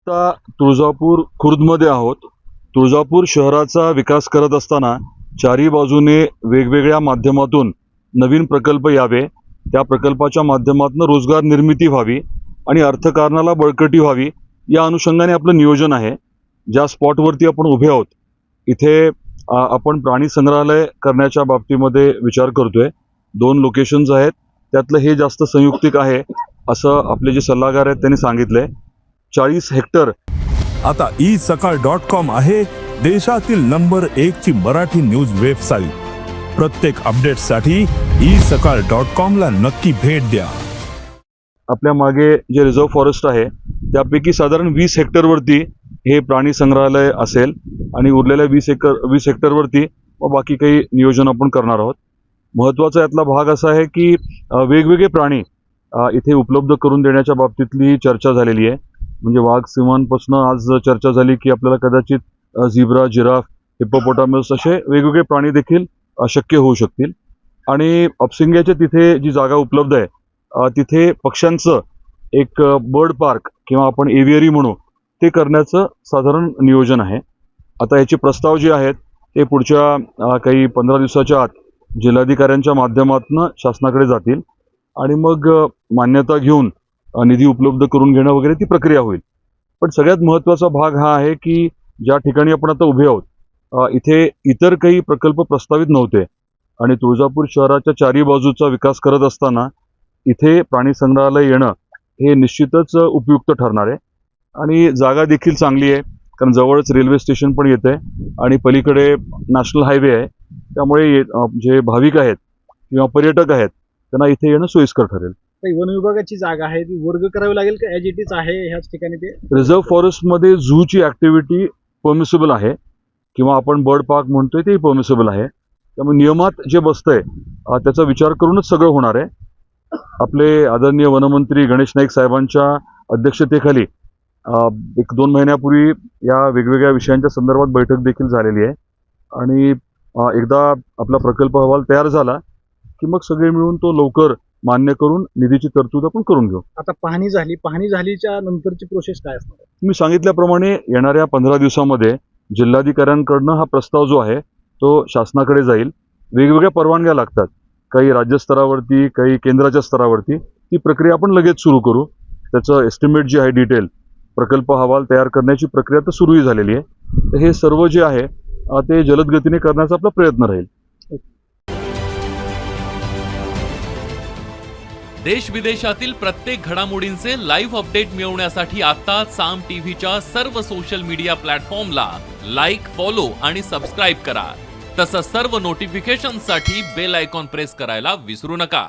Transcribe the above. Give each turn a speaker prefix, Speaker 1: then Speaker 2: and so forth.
Speaker 1: आता तुळजापूर खुर्दमध्ये आहोत. तुळजापूर शहराचा विकास करत असताना चारी बाजूने वेगवेगळ्या माध्यमातून नवीन प्रकल्प यावे, त्या प्रकल्पाच्या माध्यमातून रोजगार निर्मिती व्हावी आणि अर्थकारणाला बळकटी व्हावी, या अनुषंगाने आपलं नियोजन आहे. ज्या स्पॉटवरती आपण उभे आहोत इथे आपण प्राणी संग्रहालय करण्याच्या बाबतीमध्ये विचार करतोय. 2 लोकेशन्स आहेत, त्यातलं हे जास्त संयुक्तिक आहे असं आपले जे सल्लागार आहेत त्यांनी सांगितलंय. 40 हेक्टर.
Speaker 2: आता isakal.com आहे देशातील नंबर 1 ची मराठी न्यूज वेबसाईट. प्रत्येक अपडेटसाठी isakal.com ला नक्की भेट द्या.
Speaker 1: आपल्या मागे जे रिझर्व्ह फॉरेस्ट आहे त्यापैकी साधारण 20 हेक्टरवरती हे प्राणी संग्रहालय असेल आणि उरलेल्या 20 हेक्टरवरती बाकी काही नियोजन आपण करणार आहोत. महत्त्वाचा यातला भाग असा आहे की वेगवेगळे प्राणी इथे उपलब्ध करून देण्याच्या बाबतीतली चर्चा झालेली आहे. म्हणजे वाघ, सिंहांपासून आज चर्चा झाली की आपल्याला कदाचित झिब्रा, जिराफ, हिप्पोपोटामस असे वेगवेगळे प्राणी देखील शक्य होऊ शकतील. आणि अपसिंग्याच्या तिथे जी जागा उपलब्ध आहे तिथे पक्ष्यांचं एक बर्ड पार्क किंवा आपण एव्हियरी म्हणू ते करण्याचं साधारण नियोजन आहे. आता याचे प्रस्ताव जे आहेत ते पुढच्या काही 15 दिवसाच्या आत जिल्हाधिकाऱ्यांच्या माध्यमातून शासनाकडे जातील आणि मग मान्यता घेऊन निधी उपलब्ध करून घेणं वगैरे ती प्रक्रिया होईल. पण सगळ्यात महत्त्वाचा भाग हा आहे की ज्या ठिकाणी आपण आता उभे आहोत इथे इतर काही प्रकल्प प्रस्तावित नव्हते आणि तुळजापूर शहराच्या चारी बाजूचा विकास करत असताना इथे प्राणी संग्रहालय येणं हे निश्चितच उपयुक्त ठरणार आहे. आणि जागा देखील चांगली आहे कारण जवळच रेल्वे स्टेशन पण येते आणि पलीकडे नॅशनल हायवे आहे. त्यामुळे जे भाविक आहेत किंवा पर्यटक आहेत त्यांना इथे येणं सोयीस्कर ठरेल.
Speaker 3: वन विभागाची जागा आहे ती वर्ग करावी लागेल का ॲज इट इज आहे ह्याच ठिकाणी? ते
Speaker 1: रिझर्व्ह फॉरेस्टमध्ये झूची ऍक्टिव्हिटी परमिसिबल आहे किंवा आपण बर्ड पार्क म्हणतोय ते परमिसिबल आहे. त्यामुळे नियमात जे बसतंय त्याचा विचार करूनच सगळं होणार आहे. आपले आदरणीय वनमंत्री गणेश नाईक साहेबांच्या अध्यक्षतेखाली 1-2 महिन्यापूर्वी या वेगवेगळ्या विषयांच्या संदर्भात बैठक देखील झालेली आहे आणि एकदा आपला प्रकल्प अहवाल तयार झाला की मग सगळे मिळून तो लवकर मान्य करून निधीची तरतूद आपण करून घेऊ.
Speaker 3: आता पाहणी झालीच्या नंतरची प्रोसेस काय असणार?
Speaker 1: मी सांगितल्याप्रमाणे येणाऱ्या 15 दिवसामध्ये जिल्हाधिकाऱ्यांकडनं हा प्रस्ताव जो आहे तो शासनाकडे जाईल. वेगवेगळ्या परवानग्या लागतात, काही राज्यस्तरावरती, काही केंद्राच्या स्तरावरती. ती प्रक्रिया आपण लगेच सुरू करू. त्याचं एस्टिमेट जे आहे डिटेल प्रकल्प अहवाल तयार करण्याची प्रक्रिया तर सुरूही झालेली आहे. तर हे सर्व जे आहे ते जलद गतीने करण्याचा आपला प्रयत्न राहील.
Speaker 4: देश विदेशातील प्रत्येक घडामोडींचे लाईव्ह अपडेट मिळवण्यासाठी आता साम टीव्हीच्या सर्व सोशल मीडिया प्लॅटफॉर्मला लाईक, फॉलो आणि सबस्क्राईब करा. तसंच सर्व नोटिफिकेशनसाठी बेल आयकॉन प्रेस करायला विसरू नका.